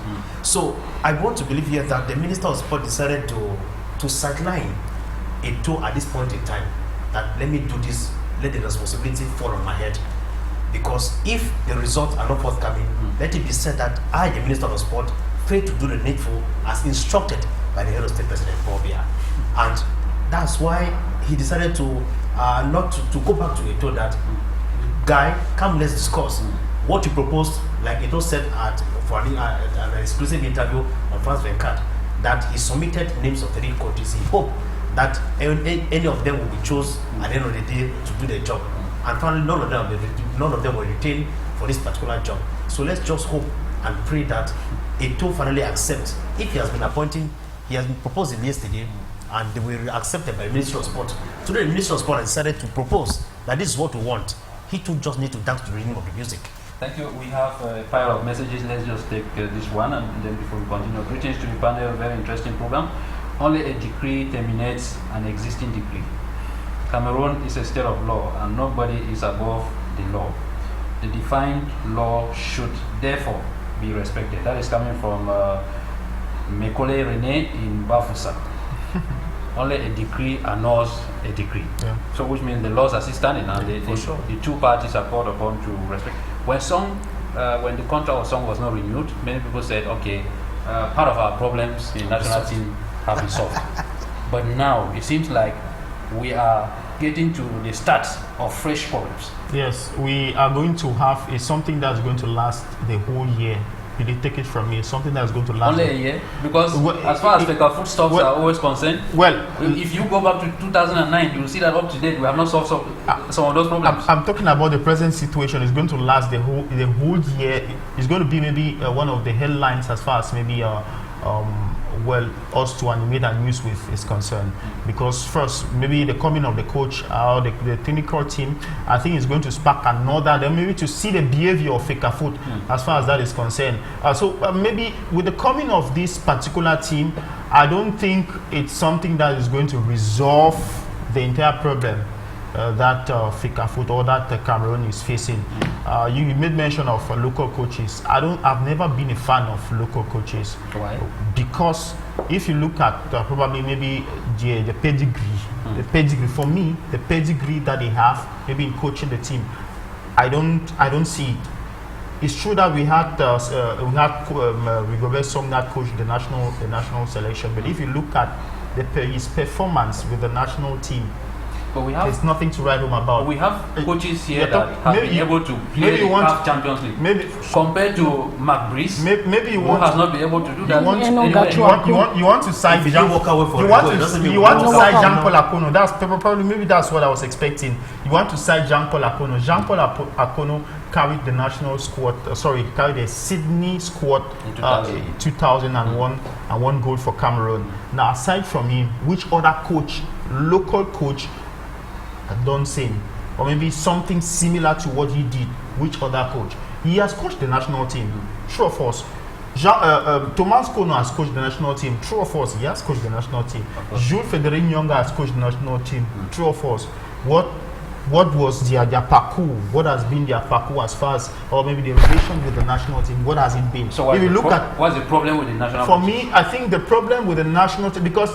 So I want to believe here that the Minister of Sport decided to sideline a toe at this point in time, that let me do this, let the responsibility fall on my head. Because if the results are not forthcoming, let it be said that I, the Minister of Sport, failed to do the needful as instructed by the head of state president, Bobia. And that's why he decided to not to go back to it, that guy, come, let's discuss what you proposed. Like it was said for an exclusive interview on France 24, that he submitted names of 3 coaches. He hoped that any of them will be chosen at the end of the day to do the job. And finally, none of them were retained for this particular job. So let's just hope and pray that Eto finally accepts. If he has been appointing, he has been proposing yesterday, and they were accepted by the Ministry of Sport. Today, the Ministry of Sport has decided to propose that this is what we want. He too just need to dance to the rhythm of the music. Thank you. We have a pile of messages. Let's just take this one, and then before we continue. Greetings to the panel. Very interesting program. Only a decree terminates an existing decree. Cameroon is a state of law, and nobody is above the law. The defined law should therefore be respected. That is coming from Mekole Rene in Bafusa. Only a decree annuls a decree. Yeah. So which means the laws are still standing, and the two parties are called upon to respect. When the contract of song was not renewed, many people said, okay, part of our problems in the national team have been solved. But now it seems like we are getting to the start of fresh problems. Yes, we are going to have something that's going to last the whole year. Did they take it from me? Something that's going to last only a year? Because as far as Fecafoot stuffs are always concerned, if you go back to 2009, you will see that up to date we have not solved some of those problems. I'm talking about the present situation. It's going to last the whole year. It's going to be maybe one of the headlines as far as maybe us to animate and news with is concerned, because first maybe the coming of the coach or the technical team, I think is going to spark another, then maybe to see the behavior of Fecafoot as far as that is concerned. So maybe with the coming of this particular team, I don't think it's something that is going to resolve the entire problem that Fecafoot or that Cameroon is facing. You made mention of local coaches. I've never been a fan of local coaches. Why? Because if you look at probably maybe the pedigree for me, the pedigree that they have maybe in coaching the team, I don't see it. It's true that we had Rigobert Song that coached the national selection, but if you look at his performance with the national team, but there's nothing to write home about. We have coaches here that have been able to play the CAF Champions League. Maybe compared to Mark Breeze, maybe you has not been able to do that. You want to sign Jean-Paul Akono. That's probably maybe that's what I was expecting. You want to sign Jean-Paul Akono. Jean-Paul Akono carried the national squad. Carried the Sydney squad in 2001 and won gold for Cameroon. Now, aside from him, which other coach, local coach, done same? or maybe something similar to what he did. Which other coach? He has coached the national team. True or false? Thomas Kono has coached the national team. True or false? He has coached the national team. Jules Frédéric Nyonga has coached the national team. True or false? What was their parcours? What has been their parcours as far as, or maybe the relation with the national team? What has it been? So if you look at what's the problem with the national team? For me, I think the problem with the national team, because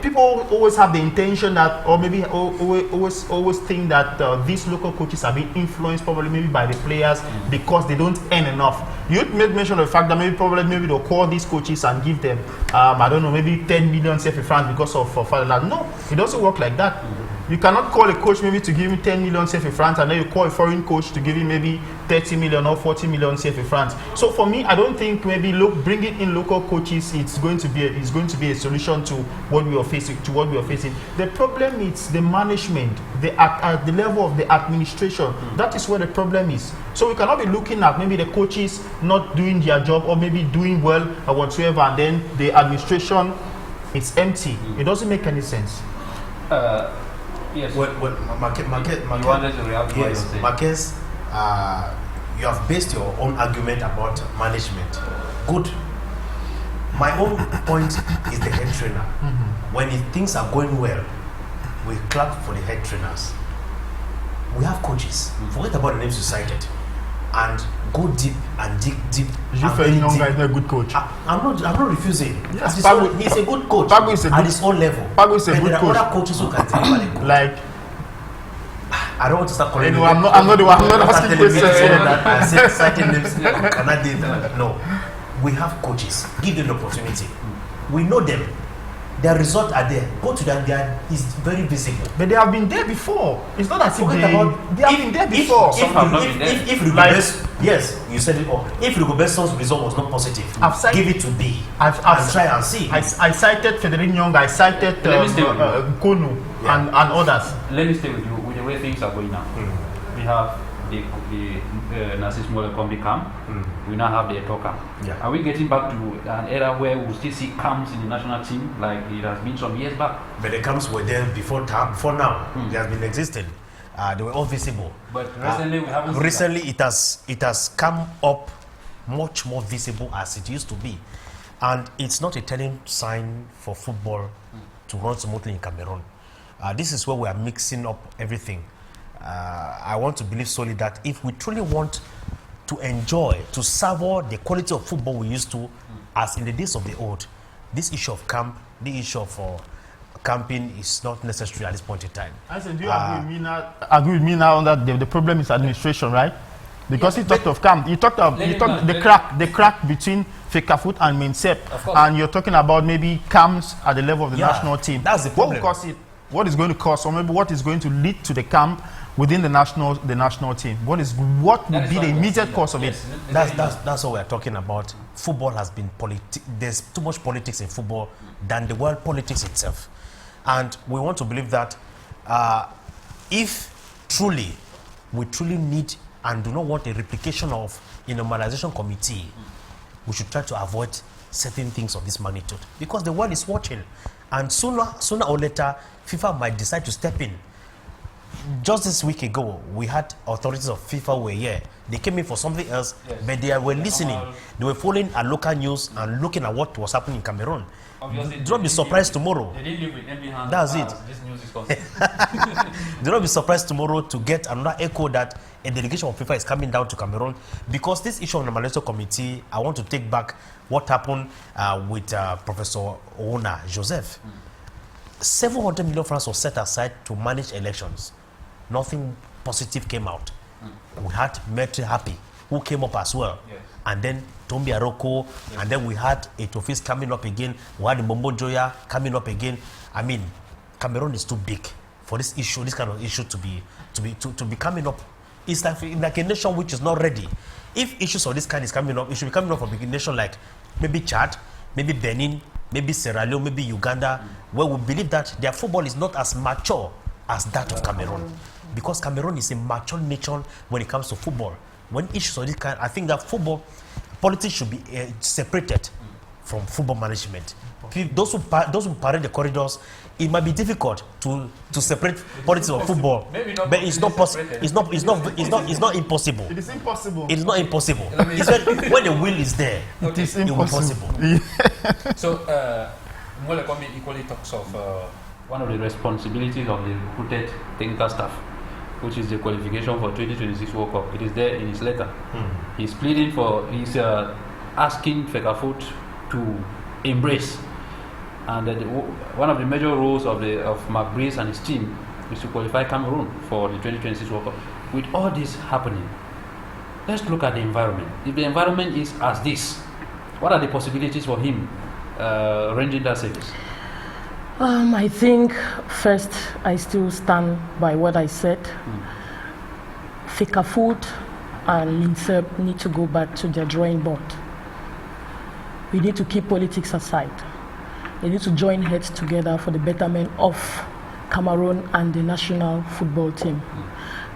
people always have the intention that, or maybe always think that these local coaches are being influenced probably maybe by the players because they don't earn enough. You made mention of the fact that maybe they'll call these coaches and give them I don't know, maybe 10 million CFA francs because of fatherland. No, it doesn't work like that. You cannot call a coach maybe to give him 10 million CFA francs and then you call a foreign coach to give him maybe 30 million or 40 million CFA francs. So for me, I don't think maybe bringing in local coaches it's going to be a solution to what we are facing. The problem is the management, at the level of the administration. That is where the problem is. So we cannot be looking at maybe the coaches not doing their job or maybe doing well or whatsoever, and then the administration is empty. It doesn't make any sense. Yes. Marquez, you have based your own argument about management. Good. My own point is the head trainer. When things are going well, we clap for the head trainers. We have coaches. Forget about the names you cited, and go deep and dig deep. Nyonga is not a good coach. I'm not refusing. Yes, he's a good coach at his own level. Pago is a good coach. There are other coaches who can deliver. Like, I don't want to start calling. I'm not the one. I'm not asking questions. Citing names. No, we have coaches. Give them the opportunity. We know them. Their results are there. Go to them. It's very visible. But they have been there before. It's not as if they have been there before. Yes, you said it all. If Rigobert's result was not positive, give it to B. And try and see. I cited Frédéric Nyonga. I cited Kono and others. Let me stay with you. With the way things are going now, we have the Narcisse Molekombi camp. We now have the Eto camp. Are we getting back to an era where we still see camps in the national team like it has been some years back? But the camps were there before now. They have been existing. They were all visible. But recently we haven't. Recently it has come up much more visible as it used to be, and it's not a telling sign for football to run smoothly in Cameroon. This is where we are mixing up everything. I want to believe solely that if we truly want to enjoy, to savor the quality of football we used to, as in the days of the old, this issue of camp, the issue of camping is not necessary at this point in time. I said, do you agree with me now that the problem is administration, right? Because he talked of camp, he talked the crack between Fecafoot and Minsep, and you're talking about maybe camps at the level of the national team. That's the problem. What will cause it? What is going to cause, or maybe what is going to lead to the camp within the national team? What will be the immediate cause of it? That's what we're talking about. Football has been there's too much politics in football than the world politics itself, and we want to believe that if we truly need and do not want a replication of a normalization committee, we should try to avoid certain things of this magnitude, because the world is watching, and sooner or later FIFA might decide to step in. Just this week ago, we had authorities of FIFA were here. They came in for something else, but they were listening. They were following our local news and looking at what was happening in Cameroon. Do not be surprised tomorrow. They didn't live with empty hands. That's it. This news is Do not be surprised tomorrow to get another echo that a delegation of FIFA is coming down to Cameroon, because this issue of the normalization committee, I want to take back what happened with Professor Ona Joseph. 700 million francs was set aside to manage elections. Nothing positive came out. We had Metri Happy, who came up as well. And then Tombi Aroko, and then we had Etofis coming up again. We had Mbombo Joya coming up again. I mean, Cameroon is too big for this issue, this kind of issue to be coming up. It's like a nation which is not ready. If issues of this kind is coming up, it should be coming up from a nation like maybe Chad, maybe Benin, maybe Sierra Leone, maybe Uganda, where we believe that their football is not as mature as that of Cameroon. Because Cameroon is a mature nation when it comes to football. When issues of this kind, I think that football, politics should be separated from football management. Those who parade the corridors, it might be difficult to separate politics of football, but it's not possible. It's not impossible. It is impossible. It's not impossible. It's when the will is there, it is impossible. So, Mwele Kombi equally talks of one of the responsibilities of the recruited technical staff, which is the qualification for 2026 World Cup. It is there in his letter. He's pleading for, he's asking Fecafoot to embrace. And one of the major roles of Mark Breeze and his team is to qualify Cameroon for the 2026 World Cup. With all this happening, let's look at the environment. If the environment is as this, what are the possibilities for him rendering that service? I think first I still stand by what I said. Fecafoot and Minsep need to go back to their drawing board. We need to keep politics aside. They need to join heads together for the betterment of Cameroon and the national football team.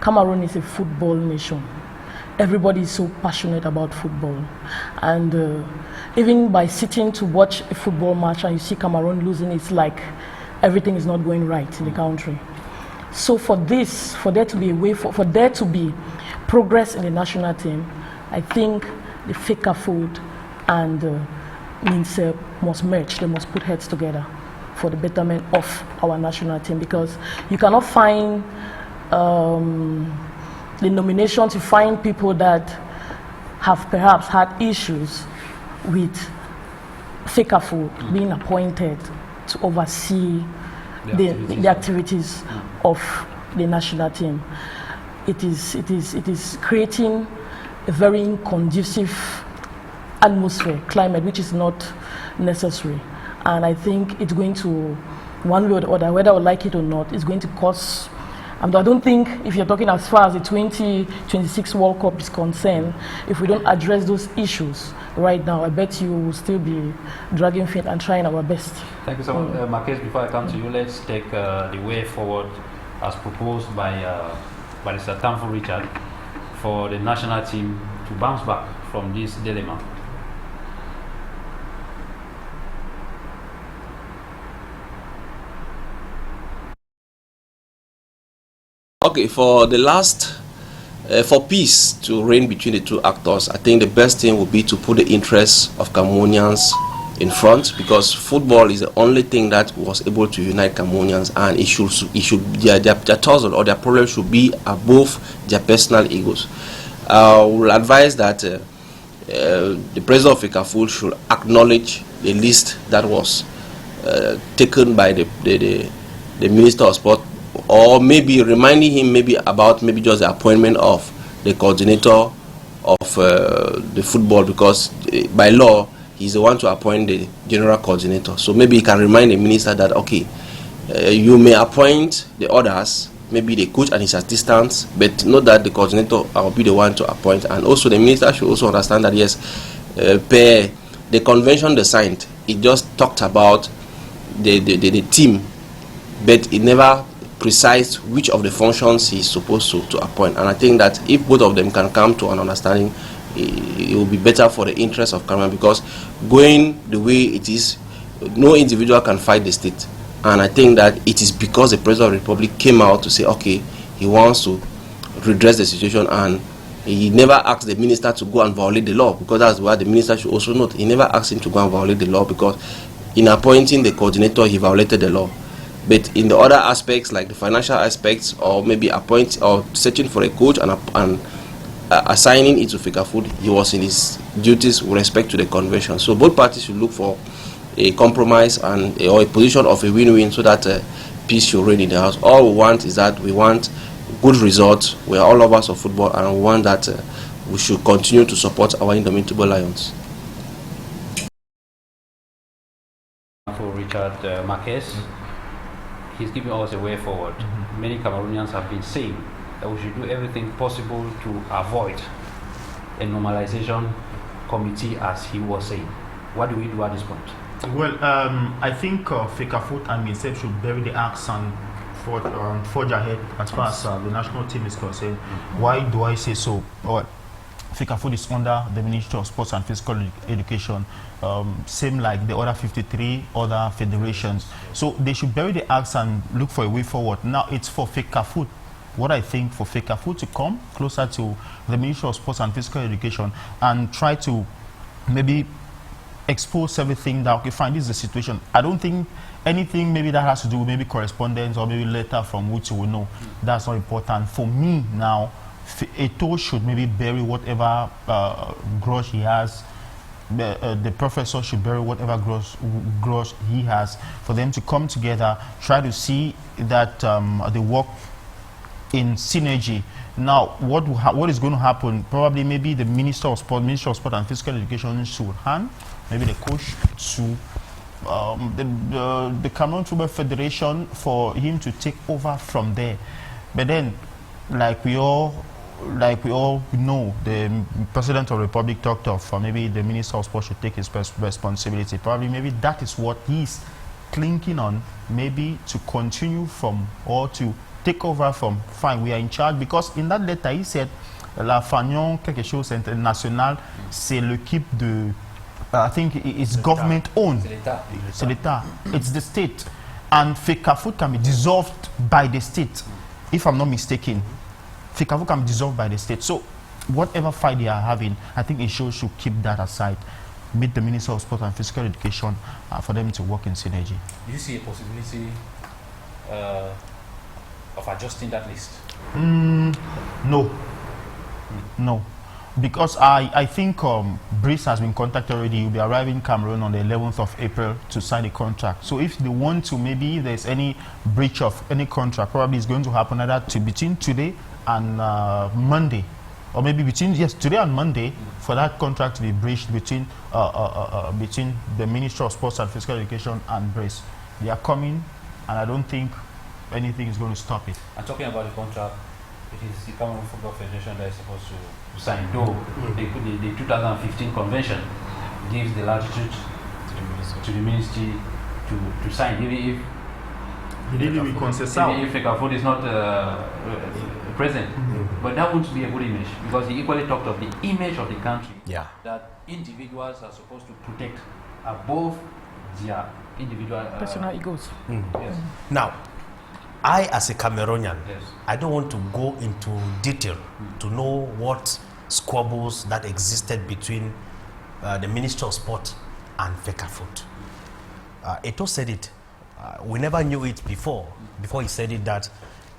Cameroon is a football nation. Everybody is so passionate about football. And even by sitting to watch a football match and you see Cameroon losing, it's like everything is not going right in the country. So for there to be a way, for there to be progress in the national team, I think the Fecafoot and Minsep must merge. They must put heads together for the betterment of our national team, because you cannot find the nomination to find people that have perhaps had issues with Fecafoot being appointed to oversee the activities of the national team. It is creating a very conducive atmosphere, climate, which is not necessary. And I think it's going to, one way or the other, whether I like it or not, it's going to cause, I don't think, if you're talking as far as the 2026 World Cup is concerned, if we don't address those issues right now, I bet you will still be dragging feet and trying our best. Thank you so much. Marquez, before I come to you, let's take the way forward as proposed by Mr. TAMFU Richard for the national team to bounce back from this dilemma. Okay, for the last, for peace to reign between the two actors, I think the best thing would be to put the interests of Cameroonians in front, because football is the only thing that was able to unite Cameroonians, and their tussle or their problem should be above their personal egos. I will advise that the president of Fecafoot should acknowledge the list that was taken by the Minister of Sport, or maybe reminding him about just the appointment of the coordinator of the football, because by law he's the one to appoint the general coordinator. So maybe he can remind the minister that, okay, you may appoint the others, maybe the coach and his assistants, but not that the coordinator will be the one to appoint. And also the minister should also understand that, yes, per the convention they signed, it just talked about the team, but it never precise which of the functions he's supposed to appoint. And I think that if both of them can come to an understanding, it will be better for the interest of Cameroon, because going the way it is, no individual can fight the state. And I think that it is because the President of the Republic came out to say, okay, he wants to redress the situation, and he never asked the minister to go and violate the law, because that's what the minister should also note. He never asked him to go and violate the law, because in appointing the coordinator, he violated the law. But in the other aspects, like the financial aspects, or maybe searching for a coach and assigning it to Fecafoot, he was in his duties with respect to the convention. So both parties should look for a compromise and or a position of a win-win, so that peace should reign in the house. All we want is that we want good results. We are all lovers of football, and we want that we should continue to support our indomitable lions. For Richard Marquez, he's giving us a way forward. Many Cameroonians have been saying that we should do everything possible to avoid a normalization committee, as he was saying. What do we do at this point? Well, I think Fecafoot and Minsep should bury the axe and forge ahead as far as the national team is concerned. Why do I say so? Well, Fecafoot is under the Ministry of Sports and Physical Education, same like the other 53 other federations. So they should bury the axe and look for a way forward. Now it's for Fecafoot. What I think for Fecafoot to come closer to the Ministry of Sports and Physical Education and try to maybe expose everything that, okay, fine, this is the situation. I don't think anything maybe that has to do with maybe correspondence or maybe letter from which you will know. That's not important. For me now, Eto should maybe bury whatever grudge he has. The professor should bury whatever grudge he has, for them to come together, try to see that they work in synergy. Now, what is going to happen? Probably maybe the Minister of Sport and Physical Education should hand maybe the coach to the Cameroon Football Federation for him to take over from there. But then, like we all know, the President of the Republic talked of maybe the Minister of Sport should take his responsibility. Probably maybe that is what he's clinking on, maybe to continue from or to take over from. Fine, we are in charge, because in that letter he said la Fagnon quelque chose international, c'est l'équipe de I think it's government owned. C'est l'État. It's the state, and Fecafoot can be dissolved by the state, if I'm not mistaken. Fecafoot can be dissolved by the state. So whatever fight they are having, I think it should keep that aside. Meet the Minister of Sport and Physical Education for them to work in synergy. Do you see a possibility of adjusting that list? No. No. Because I think Brice has been contacted already. He'll be arriving in Cameroon on the 11th of April to sign a contract. So if they want to, maybe there's any breach of any contract, probably it's going to happen either between today and Monday, or maybe between today and Monday, for that contract to be breached between the Ministry of Sports and Physical Education and Brice. They are coming, and I don't think anything is going to stop it. And talking about the contract, it is the Cameroon Football Federation that is supposed to sign. Though the 2015 convention gives the latitude to the ministry to sign, even if Fecafoot is not present. But that won't be a good image, because he equally talked of the image of the country that individuals are supposed to protect above their individual personal egos. Yes. Now, I, as a Cameroonian, I don't want to go into detail to know what squabbles that existed between the Minister of Sport and Fecafoot. Eto said it. We never knew it before he said it, that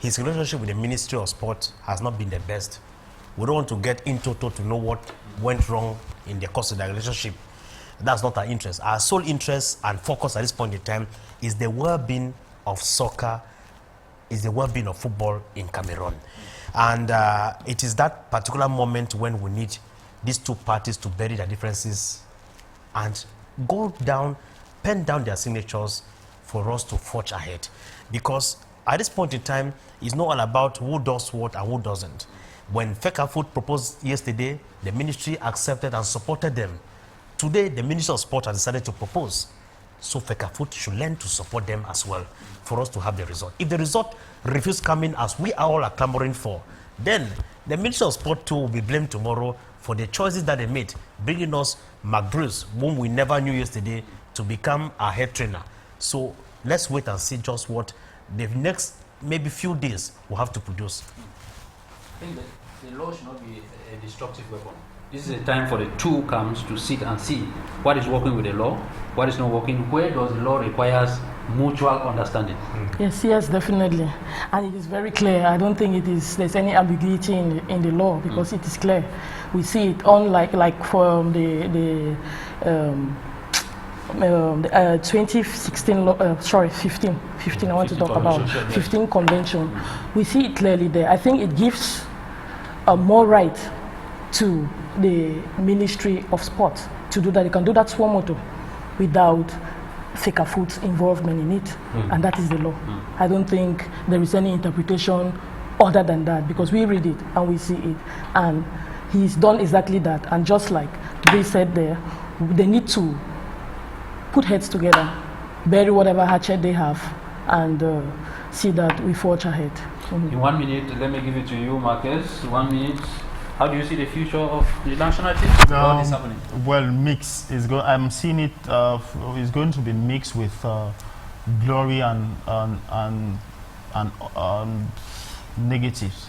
his relationship with the Ministry of Sport has not been the best. We don't want to get into to know what went wrong in the course of the relationship. That's not our interest. Our sole interest and focus at this point in time is the well-being of soccer, is the well-being of football in Cameroon. And it is that particular moment when we need these two parties to bury their differences and go down, pen down their signatures for us to forge ahead. Because at this point in time, it's not all about who does what and who doesn't. When Fecafoot proposed yesterday, the ministry accepted and supported them. Today, the Minister of Sport has decided to propose. So Fecafoot should learn to support them as well for us to have the result. If the result refuses coming as we all are clamoring for, then the Minister of Sport too will be blamed tomorrow for the choices that they made, bringing us Mark Bruce, whom we never knew yesterday, to become our head trainer. So let's wait and see just what the next maybe few days will have to produce. I think that the law should not be a destructive weapon. This is a time for the two camps to sit and see what is working with the law, what is not working, where does the law requires mutual understanding. Yes, definitely. And it is very clear. I don't think there's any ambiguity in the law, because it is clear. We see it on like from the 2016 law, 15 I want to talk about 15 convention. We see it clearly there. I think it gives more right to the Ministry of Sport to do that. They can do that suo motu without Fecafoot's involvement in it, and that is the law. I don't think there is any interpretation other than that, because we read it and we see it, and he's done exactly that. And just like they said there, they need to put heads together, bury whatever hatchet they have, and see that we forge ahead. In 1 minute, let me give it to you, Marquez. 1 minute. How do you see the future of the national team? What is happening? Well, mix is going. I'm seeing it. Is going to be mixed with glory and negatives.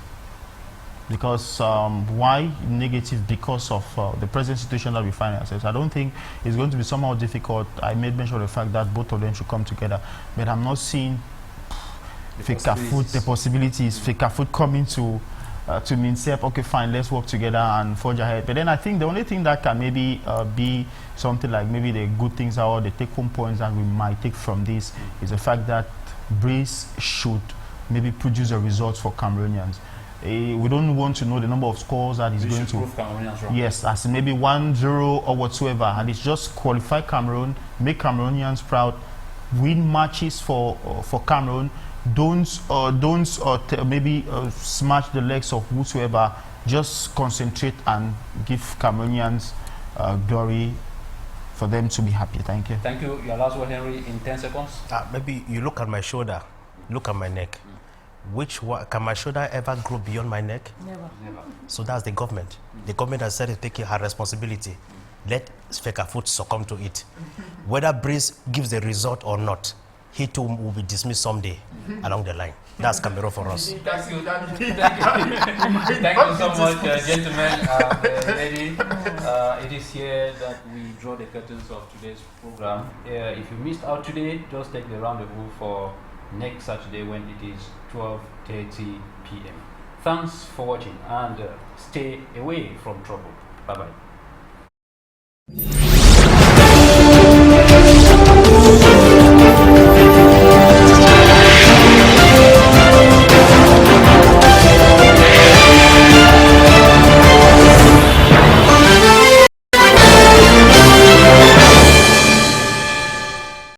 Because why negative? Because of the present situation that we find ourselves. I don't think it's going to be somehow difficult. I made mention of the fact that both of them should come together, but I'm not seeing the possibilities. Fecafoot coming to Minsep. Okay, fine, let's work together and forge ahead. But then I think the only thing that can maybe be something like maybe the good things or the take-home points that we might take from this is the fact that Breeze should maybe produce a result for Cameroonians. We don't want to know the number of scores that he's going to. Yes, as maybe 1-0 or whatsoever, and it's just qualify Cameroon, make Cameroonians proud, win matches for Cameroon. Don't maybe smash the legs of whosoever. Just concentrate and give Cameroonians glory for them to be happy. Thank you. Thank you. Your last word, Henry, in 10 seconds. Maybe you look at my shoulder, look at my neck. Which one, can my shoulder ever grow beyond my neck? Never. So that's the government. The government has said to take her responsibility. Let Fecafoot succumb to it. Whether Breeze gives the result or not, he too will be dismissed someday along the line. That's Cameroon for us. Thank you. Thank you so much, gentlemen, lady. It is here that we draw the curtains of today's program. If you missed out today, just take the rendezvous for next Saturday when it is 12:30 p.m. Thanks for watching and stay away from trouble. Bye-bye.